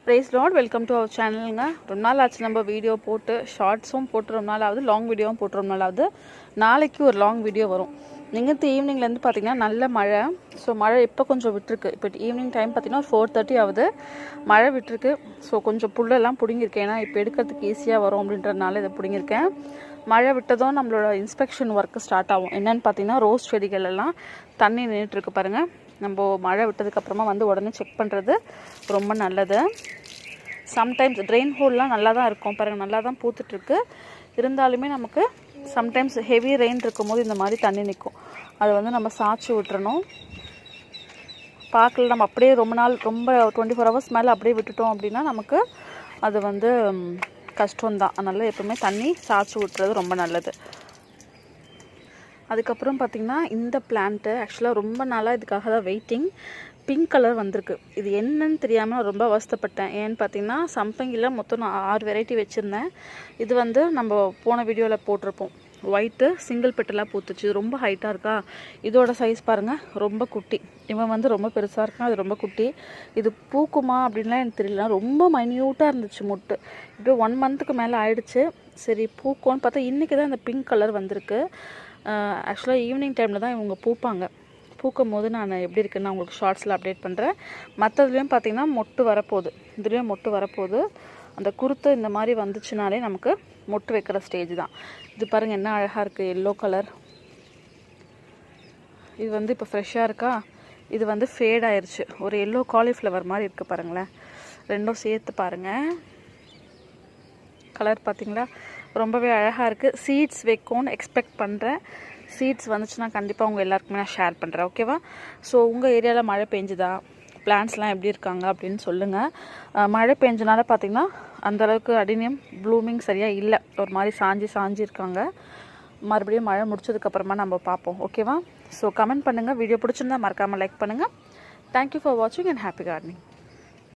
Praise Lord, welcome to our channel. ரொம்ப நாள் ஆச்சு நம்ம வீடியோ போட்டு ஷார்ட்ஸும் போட்டு ரொம்ப நாள் ஆகுது, லாங் வீடியோவும் போட்டு ரொம்ப நாள் ஆகுது. நாளைக்கு ஒரு லாங் வீடியோ வரும். நீங்கள் ஈவினிங்லேருந்து பார்த்தீங்கன்னா நல்ல மழை. ஸோ மழை இப்போ கொஞ்சம் விட்டுருக்கு. இப்போ ஈவினிங் டைம் பார்த்தீங்கன்னா 4:30 ஆகுது. மழை விட்டுருக்கு. ஸோ கொஞ்சம் புல்லெல்லாம் பிடுங்கிருக்கேன். ஏன்னா இப்போ எடுக்கிறதுக்கு ஈஸியாக வரும் அப்படின்றதுனால இதை பிடுங்கிருக்கேன். மழை விட்டதும் நம்மளோட இன்ஸ்பெக்ஷன் ஒர்க்கு ஸ்டார்ட் ஆகும். என்னென்னு பார்த்தீங்கன்னா ரோஸ் செடிகள் எல்லாம் தண்ணி நின்றுட்டுருக்கு பாருங்கள். நம்ம மழை விட்டதுக்கப்புறமா வந்து உடனே செக் பண்ணுறது ரொம்ப நல்லது. சம்டைம்ஸ் ட்ரெயின் ஹோல்லாம் நல்லா தான் இருக்கும் பாருங்கள், நல்லா தான் பூத்துட்ருக்கு. இருந்தாலுமே நமக்கு சம்டைம்ஸ் ஹெவி ரெயின் இருக்கும்போது இந்த மாதிரி தண்ணி நிற்கும். அதை வந்து நம்ம சாய்ச்சி விட்டுறணும். பார்க்கல நம்ம அப்படியே ரொம்ப 24 hours மேலே அப்படியே விட்டுட்டோம் அப்படின்னா நமக்கு அது வந்து கஷ்டம்தான். அதனால் எப்பவுமே தண்ணி சாய்ச்சி விட்டுறது ரொம்ப நல்லது. அதுக்கப்புறம் பார்த்திங்கன்னா இந்த பிளான்ட்டு ஆக்சுவலாக ரொம்ப நாளாக இதுக்காக தான் வெயிட்டிங். பிங்க் கலர் வந்திருக்கு. இது என்னன்னு தெரியாமல் ரொம்ப அவஸ்தைப்பட்டேன். ஏன்னு பார்த்தீங்கன்னா சம்பங்கியில் மொத்தம் நான் 6 வெரைட்டி வச்சுருந்தேன். இது வந்து நம்ம போன வீடியோவில் போட்டிருப்போம். ஒயிட்டு சிங்கிள் பெட்டலாக பூத்துச்சு. இது ரொம்ப ஹைட்டாக இருக்கா. இதோட சைஸ் பாருங்கள், ரொம்ப குட்டி. இவன் வந்து ரொம்ப பெருசாக இருக்கான், அது ரொம்ப குட்டி. இது பூக்குமா அப்படின்லாம் எனக்கு தெரியல. ரொம்ப மைன்யூட்டாக இருந்துச்சு மொட்டு. இப்போ 1 monthக்கு மேலே ஆயிடுச்சு. சரி பூக்கும்னு பார்த்தா இன்றைக்கி தான் இந்த பிங்க் கலர் வந்திருக்கு. ஆக்சுவலாக ஈவினிங் டைமில் தான் இவங்க பூப்பாங்க. பூக்கும் போது நான் எப்படி இருக்குன்னு நான் உங்களுக்கு ஷார்ட்ஸில் அப்டேட் பண்ணுறேன். மற்றதுலேயும் பார்த்திங்கன்னா மொட்டு வரப்போகுது. இதுலேயும் மொட்டு வரப்போகுது. அந்த குருத்து இந்த மாதிரி வந்துச்சுனாலே நமக்கு மொட்டு வைக்கிற ஸ்டேஜ் தான். இது பாருங்கள் என்ன அழகாக இருக்குது, எல்லோ கலர். இது வந்து இப்போ ஃப்ரெஷ்ஷாக இருக்கா. இது வந்து ஃபேட் ஆயிடுச்சு. ஒரு எல்லோ காலிஃப்ளவர் மாதிரி இருக்குது பாருங்களேன். ரெண்டும் சேர்த்து பாருங்கள், கலர் பார்த்திங்களா, ரொம்பவே அழகாக இருக்குது. சீட்ஸ் வைக்கும்னு எக்ஸ்பெக்ட் பண்ணுறேன். சீட்ஸ் வந்துச்சுன்னா கண்டிப்பாக உங்கள் எல்லாருக்குமே நான் ஷேர் பண்ணுறேன், ஓகேவா? ஸோ உங்கள் ஏரியாவில் மழை பெஞ்சுதா, பிளான்ட்ஸ்லாம் எப்படி இருக்காங்க அப்படின்னு சொல்லுங்கள். மழை பெஞ்சனால பார்த்திங்கன்னா அந்தளவுக்கு அடினியம் ப்ளூமிங் சரியாக இல்லை. ஒரு மாதிரி சாஞ்சி இருக்காங்க. மறுபடியும் மழை முடிச்சதுக்கப்புறமா நம்ம பார்ப்போம், ஓகேவா? ஸோ கமெண்ட் பண்ணுங்கள். வீடியோ பிடிச்சிருந்தா மறக்காமல் லைக் பண்ணுங்கள். தேங்க்யூ ஃபார் வாட்சிங் அண்ட் ஹாப்பி கார்டனிங்.